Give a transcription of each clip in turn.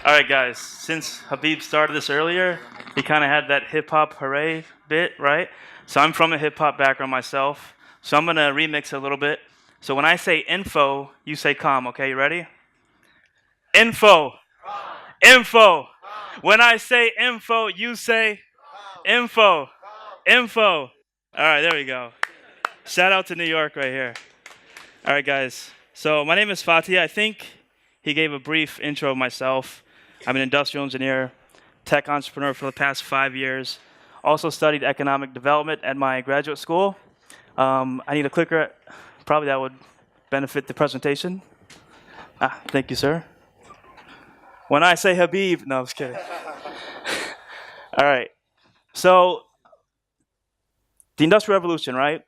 All right, guys. Since Habib started this earlier, he kind of had that hip hop hooray bit, right? So I'm from a hip hop background myself. So I'm gonna remix a little bit. So when I say info, you say com. Okay, you ready? Info, info. When I say info, you say info, info. All right, there we go. Shout out to New York right here. All right, guys. So my name is Fathi. I think he gave a brief intro of myself. I'm an industrial engineer, tech entrepreneur for the past 5 years. Also studied economic development at my graduate school. I need a clicker. Probably that would benefit the presentation. Thank you, sir. When I say Habib, no, I'm just kidding. All right. So the Industrial Revolution, right?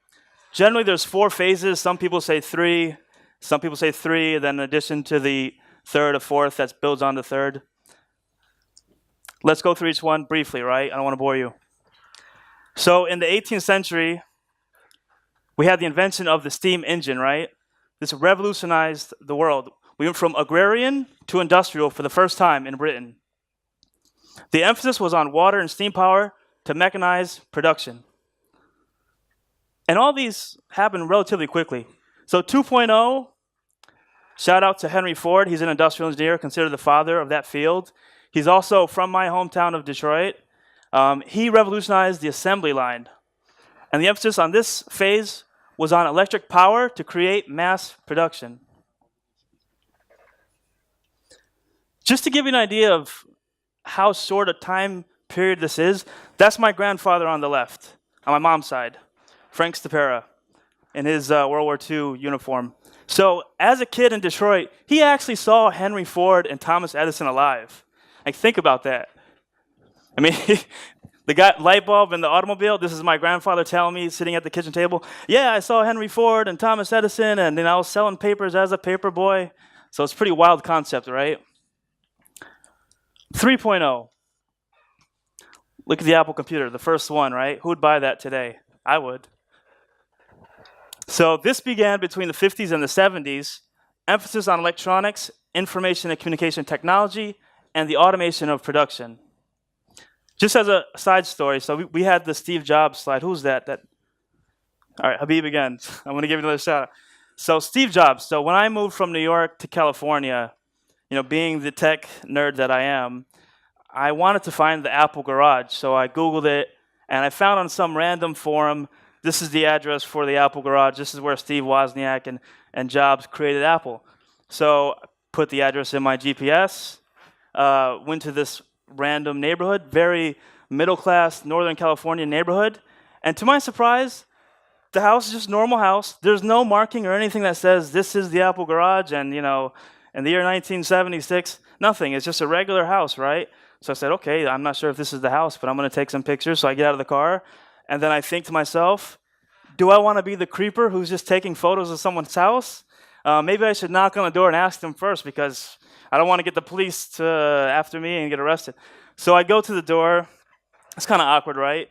Generally, there's 4 phases. Some people say 3. Some people say 3, then in addition to the third or fourth, that builds on the third. Let's go through each one briefly, right? I don't want to bore you. So in the 18th century, we had the invention of the steam engine, right? This revolutionized the world. We went from agrarian to industrial for the first time in Britain. The emphasis was on water and steam power to mechanize production. And all these happened relatively quickly. So 2.0, shout out to Henry Ford. He's an industrial engineer, considered the father of that field. He's also from my hometown of Detroit. He revolutionized the assembly line. And the emphasis on this phase was on electric power to create mass production. Just to give you an idea of how short a time period this is, that's my grandfather on the left, on my mom's side, Frank Stapera, in his World War II uniform. So as a kid in Detroit, he actually saw Henry Ford and Thomas Edison alive. Like, think about that. I mean, the light bulb in the automobile, this is my grandfather telling me, sitting at the kitchen table, yeah, I saw Henry Ford and Thomas Edison, and then I was selling papers as a paper boy. So it's a pretty wild concept, right? 3.0. Look at the Apple computer, the first one, right? Who would buy that today? I would. So this began between the 50s and the 70s, emphasis on electronics, information and communication technology, and the automation of production. Just as a side story, so we had the Steve Jobs slide. Who's that? All right, Habib again. I'm going to give you another shout out. So Steve Jobs. So when I moved from New York to California, being the tech nerd that I am, I wanted to find the Apple garage. So I Googled it, and I found on some random forum, this is the address for the Apple garage. This is where Steve Wozniak and Jobs created Apple. So I put the address in my GPS, went to this random neighborhood, very middle-class Northern California neighborhood. And to my surprise, the house is just a normal house. There's no marking or anything that says this is the Apple garage and, in the year 1976, nothing. It's just a regular house, right? So I said, okay, I'm not sure if this is the house, but I'm going to take some pictures. So I get out of the car, and then I think to myself, do I want to be the creeper who's just taking photos of someone's house? Maybe I should knock on the door and ask them first, because I don't want to get the police after me and get arrested. So I go to the door. It's kind of awkward, right?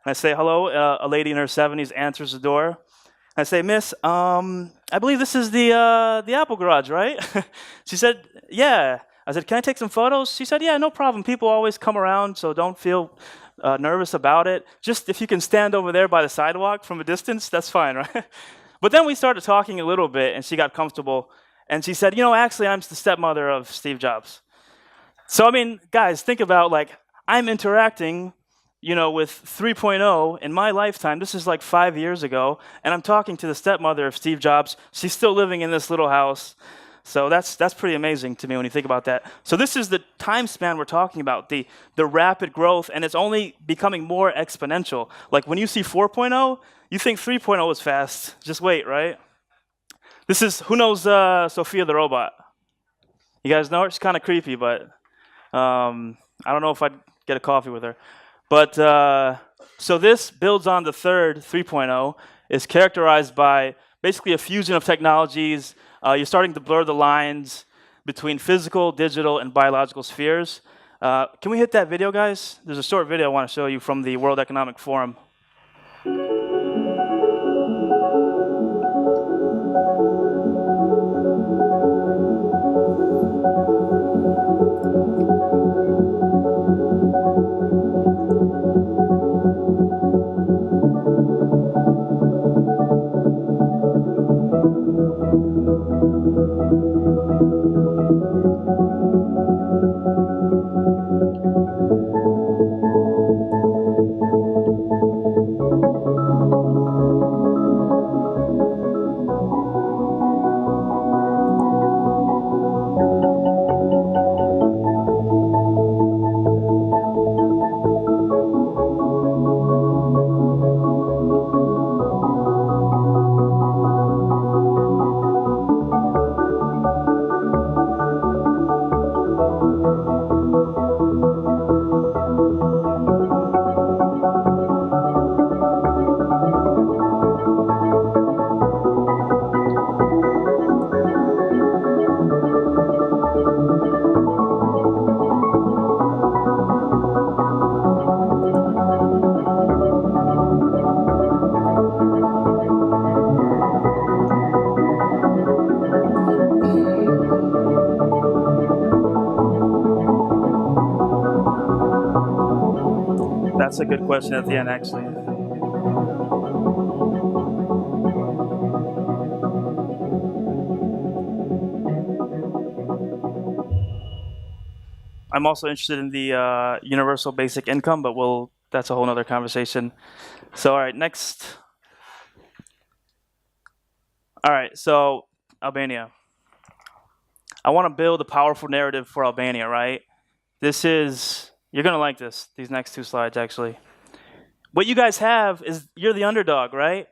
And I say, hello. A lady in her 70s answers the door. I say, miss, I believe this is the Apple garage, right? She said, yeah. I said, can I take some photos? She said, yeah, no problem. People always come around, so don't feel nervous about it. Just if you can stand over there by the sidewalk from a distance, that's fine, right? But then we started talking a little bit, and she got comfortable. And she said, actually, I'm the stepmother of Steve Jobs. So, guys, think about, I'm interacting, with 3.0 in my lifetime. This is like 5 years ago. And I'm talking to the stepmother of Steve Jobs. She's still living in this little house. So that's pretty amazing to me when you think about that. So this is the time span we're talking about, the rapid growth, and it's only becoming more exponential. Like when you see 4.0, you think 3.0 is fast. Just wait, right? This is, who knows Sophia the robot? You guys know her? She's kind of creepy, but I don't know if I'd get a coffee with her. But so this builds on the third 3.0, is characterized by basically a fusion of technologies. You're starting to blur the lines between physical, digital, and biological spheres. Can we hit that video, guys? There's a short video I want to show you from the World Economic Forum. That's a good question at the end, actually. I'm also interested in the universal basic income, but that's a whole nother conversation. So, all right, next. All right, so Albania. I want to build a powerful narrative for Albania, right? You're going to like this, these next two slides, actually. What you guys have is you're the underdog, right?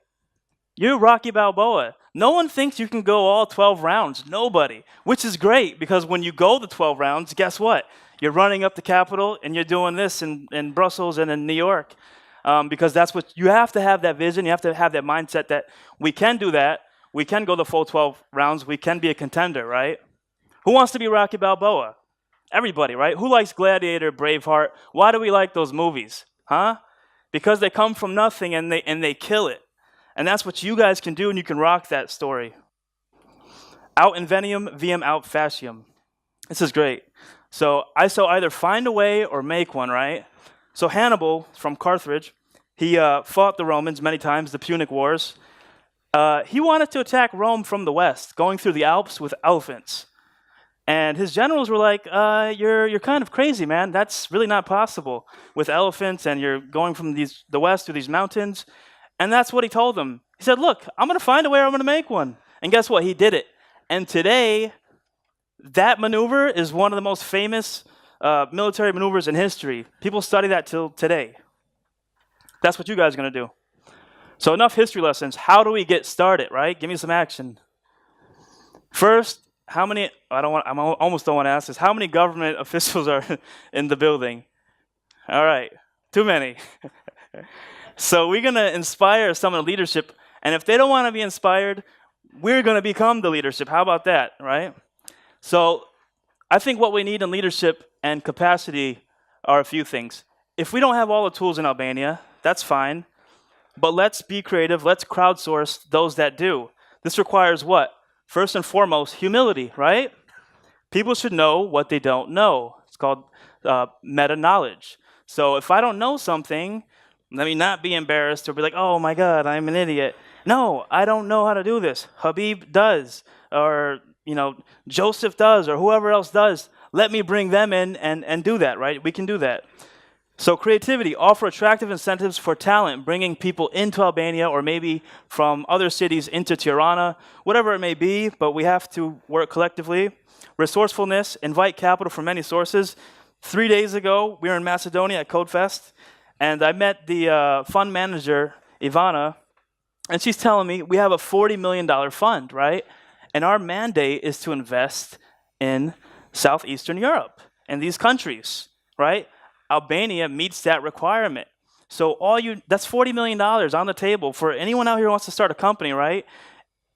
You're Rocky Balboa. No one thinks you can go all 12 rounds. Nobody. Which is great because when you go the 12 rounds, guess what? You're running up the Capitol and you're doing this in Brussels and in New York. Because that's what you have to have that vision. You have to have that mindset that we can do that. We can go the full 12 rounds. We can be a contender, right? Who wants to be Rocky Balboa? Everybody, right? Who likes Gladiator, Braveheart? Why do we like those movies? Huh? Because they come from nothing and they kill it. And that's what you guys can do, and you can rock that story. Out invenium, viam out facium. This is great. So either find a way or make one, right? So Hannibal from Carthage, he fought the Romans many times, the Punic Wars. He wanted to attack Rome from the west, going through the Alps with elephants. And his generals were like, you're kind of crazy, man. That's really not possible with elephants, and you're going from the west through these mountains. And that's what he told them. He said, look, I'm going to find a way, I'm going to make one. And guess what? He did it. And today, that maneuver is one of the most famous military maneuvers in history. People study that till today. That's what you guys are going to do. So enough history lessons. How do we get started, right? Give me some action. First, I almost don't want to ask this. How many government officials are in the building? All right, too many. So we're going to inspire some of the leadership. And if they don't want to be inspired, we're going to become the leadership. How about that, right? So I think what we need in leadership and capacity are a few things. If we don't have all the tools in Albania, that's fine. But let's be creative. Let's crowdsource those that do. This requires what? First and foremost, humility, right? People should know what they don't know. It's called meta-knowledge. So if I don't know something, let me not be embarrassed or be like, oh my God, I'm an idiot. No, I don't know how to do this. Habib does, or Joseph does, or whoever else does. Let me bring them in and do that, right? We can do that. So creativity, offer attractive incentives for talent, bringing people into Albania or maybe from other cities into Tirana, whatever it may be, but we have to work collectively. Resourcefulness, invite capital from many sources. 3 days ago, we were in Macedonia at CodeFest, and I met the fund manager, Ivana, and she's telling me we have a $40 million fund, right? And our mandate is to invest in Southeastern Europe and these countries, right? Albania meets that requirement. So that's $40 million on the table for anyone out here who wants to start a company, right?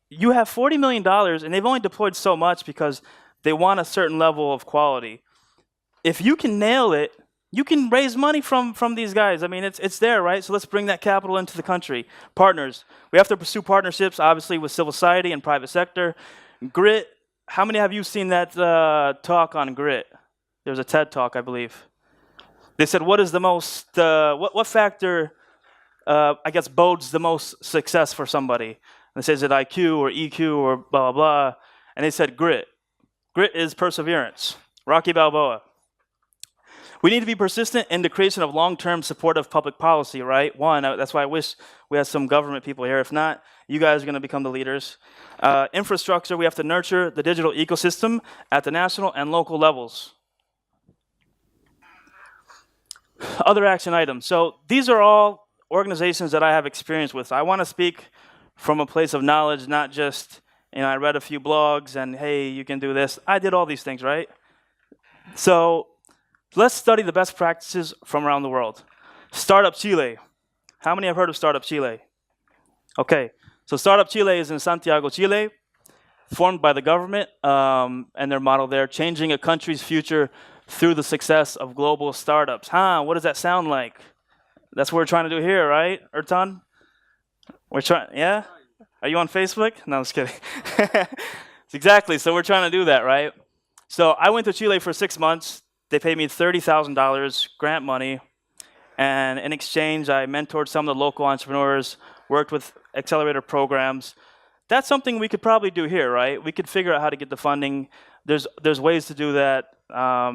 You have $40 million, and they've only deployed so much because they want a certain level of quality. If you can nail it, you can raise money from these guys. I mean, it's there, right? So let's bring that capital into the country. Partners. We have to pursue partnerships, obviously, with civil society and private sector. Grit. How many have you seen that talk on grit? There's a TED talk, I believe. They said, what is the most, what factor, bodes the most success for somebody? And they said, is it IQ or EQ or blah, blah, blah? And they said, grit. Grit is perseverance. Rocky Balboa. We need to be persistent in the creation of long-term supportive public policy, right? That's why I wish we had some government people here. If not, you guys are going to become the leaders. Infrastructure, we have to nurture the digital ecosystem at the national and local levels. Other action items. So these are all organizations that I have experience with. I want to speak from a place of knowledge, not just, I read a few blogs and, hey, you can do this. I did all these things, right? So let's study the best practices from around the world. Startup Chile. How many have heard of Startup Chile? Okay, so Startup Chile is in Santiago, Chile, formed by the government and their model there, changing a country's future through the success of global startups. What does that sound like? That's what we're trying to do here, right, Ertan? We're trying, yeah? Are you on Facebook? No, I'm just kidding. Exactly, so we're trying to do that, right? So I went to Chile for 6 months. They paid me $30,000 grant money. And in exchange, I mentored some of the local entrepreneurs, worked with accelerator programs. That's something we could probably do here, right? We could figure out how to get the funding. There's ways to do that. I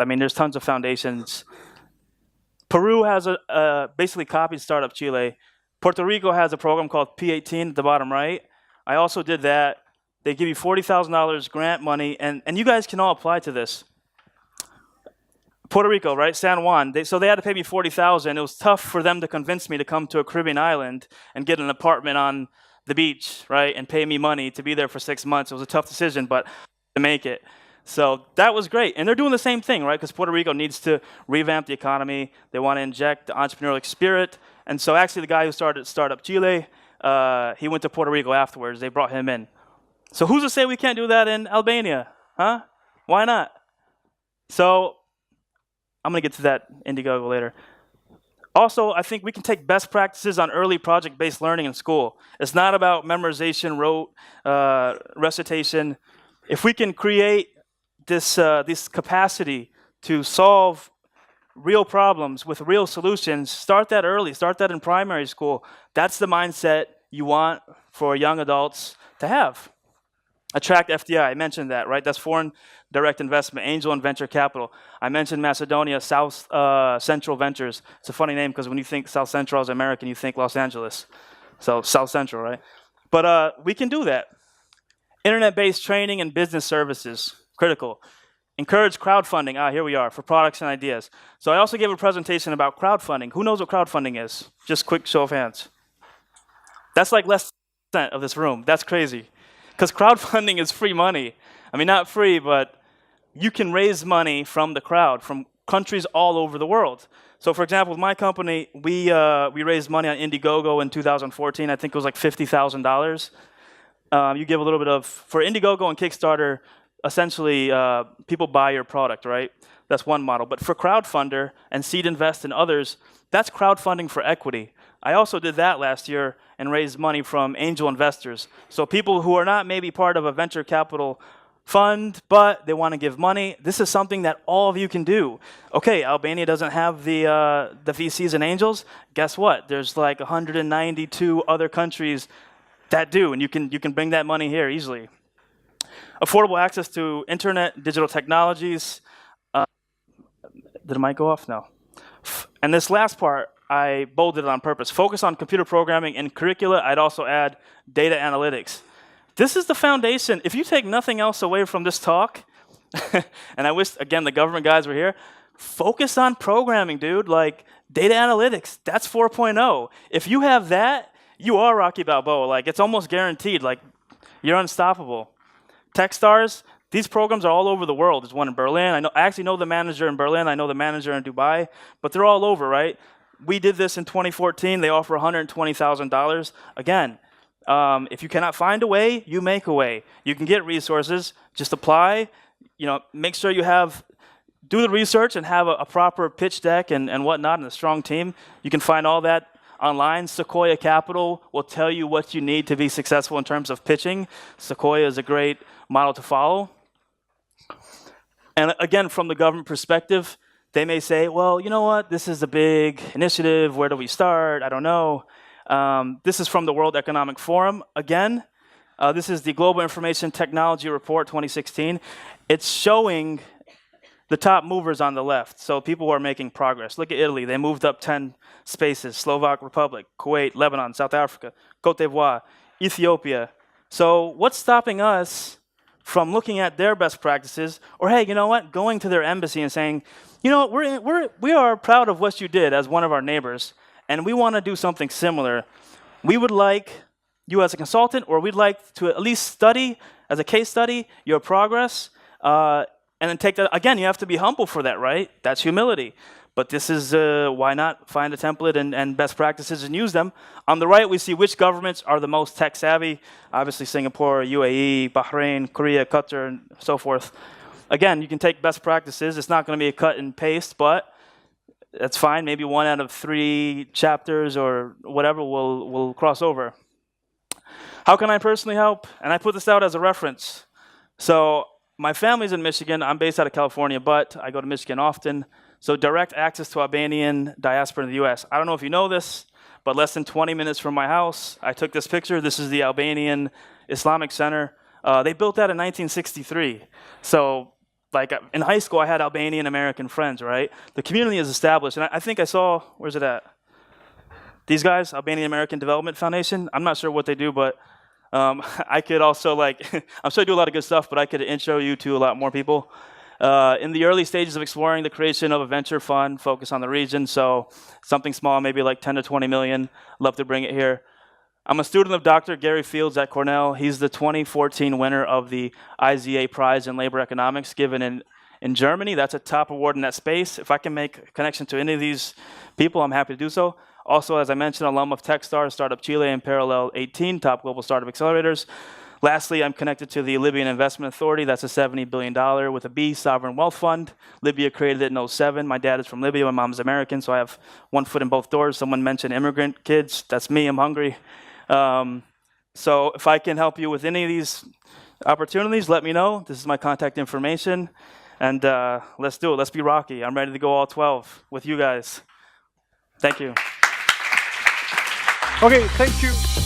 mean, there's tons of foundations. Peru has basically copied Startup Chile. Puerto Rico has a program called P18 at the bottom right. I also did that. They give you $40,000 grant money, and you guys can all apply to this. Puerto Rico, right? San Juan. So they had to pay me $40,000. It was tough for them to convince me to come to a Caribbean island and get an apartment on the beach, right? And pay me money to be there for 6 months. It was a tough decision, but to make it. So that was great. And they're doing the same thing, right? Because Puerto Rico needs to revamp the economy. They want to inject the entrepreneurial spirit. And so actually the guy who started Startup Chile, he went to Puerto Rico afterwards. They brought him in. So who's to say we can't do that in Albania? Huh? Why not? So I'm going to get to that Indiegogo later. Also, I think we can take best practices on early project-based learning in school. It's not about memorization, rote, recitation. If we can create this capacity to solve real problems with real solutions, start that early, start that in primary school. That's the mindset you want for young adults to have. Attract FDI, I mentioned that, right? That's foreign direct investment, angel and venture capital. I mentioned Macedonia, South Central Ventures. It's a funny name because when you think South Central as American, you think Los Angeles. So South Central, right? But we can do that. Internet-based training and business services, critical. Encourage crowdfunding, here we are, for products and ideas. So I also gave a presentation about crowdfunding. Who knows what crowdfunding is? Just quick show of hands. That's like less than 1% of this room. That's crazy. Because crowdfunding is free money. I mean, not free, but you can raise money from the crowd, from countries all over the world. So for example, with my company, we raised money on Indiegogo in 2014. I think it was like $50,000. You give a little bit of, for Indiegogo and Kickstarter, essentially people buy your product, right? That's one model. But for crowdfunder and Seed Invest and others, that's crowdfunding for equity. I also did that last year and raised money from angel investors. So people who are not maybe part of a venture capital fund, but they want to give money. This is something that all of you can do. Okay, Albania doesn't have the VCs and angels. Guess what? There's like 192 other countries that do, and you can bring that money here easily. Affordable access to internet, digital technologies. Did the mic go off? No. And this last part, I bolded it on purpose. Focus on computer programming and curricula. I'd also add data analytics. This is the foundation. If you take nothing else away from this talk, and I wish, again, the government guys were here, focus on programming, dude. Like, data analytics, that's 4.0. If you have that, you are Rocky Balboa. Like, it's almost guaranteed. Like, you're unstoppable. Techstars, these programs are all over the world. There's one in Berlin. I actually know the manager in Berlin. I know the manager in Dubai. But they're all over, right? We did this in 2014. They offer $120,000. Again, if you cannot find a way, you make a way. You can get resources. Just apply. Make sure you do the research and have a proper pitch deck and whatnot and a strong team. You can find all that online. Sequoia Capital will tell you what you need to be successful in terms of pitching. Sequoia is a great model to follow. And again, from the government perspective, they may say, well, you know what? This is a big initiative. Where do we start? I don't know. This is from the World Economic Forum. Again, this is the Global Information Technology Report 2016. It's showing the top movers on the left. So people who are making progress. Look at Italy. They moved up 10 spaces. Slovak Republic, Kuwait, Lebanon, South Africa, Cote d'Ivoire, Ethiopia. So what's stopping us from looking at their best practices, or hey, you know what, going to their embassy and saying, you know what, we are proud of what you did as one of our neighbors, and we want to do something similar. We would like you as a consultant, or we'd like to at least study, as a case study, your progress, and then take that. Again, you have to be humble for that, right? That's humility. But this is, why not find a template and best practices and use them. On the right, we see which governments are the most tech savvy. Obviously, Singapore, UAE, Bahrain, Korea, Qatar, and so forth. Again, you can take best practices. It's not going to be a cut and paste, but that's fine. Maybe 1 out of 3 chapters or whatever will cross over. How can I personally help? And I put this out as a reference. So my family's in Michigan. I'm based out of California, but I go to Michigan often. So direct access to Albanian diaspora in the US. I don't know if you know this, but less than 20 minutes from my house, I took this picture. This is the Albanian Islamic Center. They built that in 1963. So like in high school, I had Albanian American friends, right? The community is established. And I think I saw, where's it at? These guys, Albanian American Development Foundation. I'm not sure what they do, but I could also I'm sure I do a lot of good stuff, but I could intro you to a lot more people. In the early stages of exploring the creation of a venture fund focused on the region, so something small, maybe like 10 to 20 million. Love to bring it here. I'm a student of Dr. Gary Fields at Cornell. He's the 2014 winner of the IZA Prize in Labor Economics given in Germany. That's a top award in that space. If I can make a connection to any of these people, I'm happy to do so. Also, as I mentioned, alum of Techstars, Startup Chile, and Parallel 18, top global startup accelerators. Lastly, I'm connected to the Libyan Investment Authority. That's a $70 billion with a B sovereign wealth fund. Libya created it in 2007. My dad is from Libya. My mom's American, so I have one foot in both doors. Someone mentioned immigrant kids. That's me. I'm hungry. So if I can help you with any of these opportunities, let me know. This is my contact information. And let's do it. Let's be rocky. I'm ready to go all 12 with you guys. Thank you. Okay, thank you.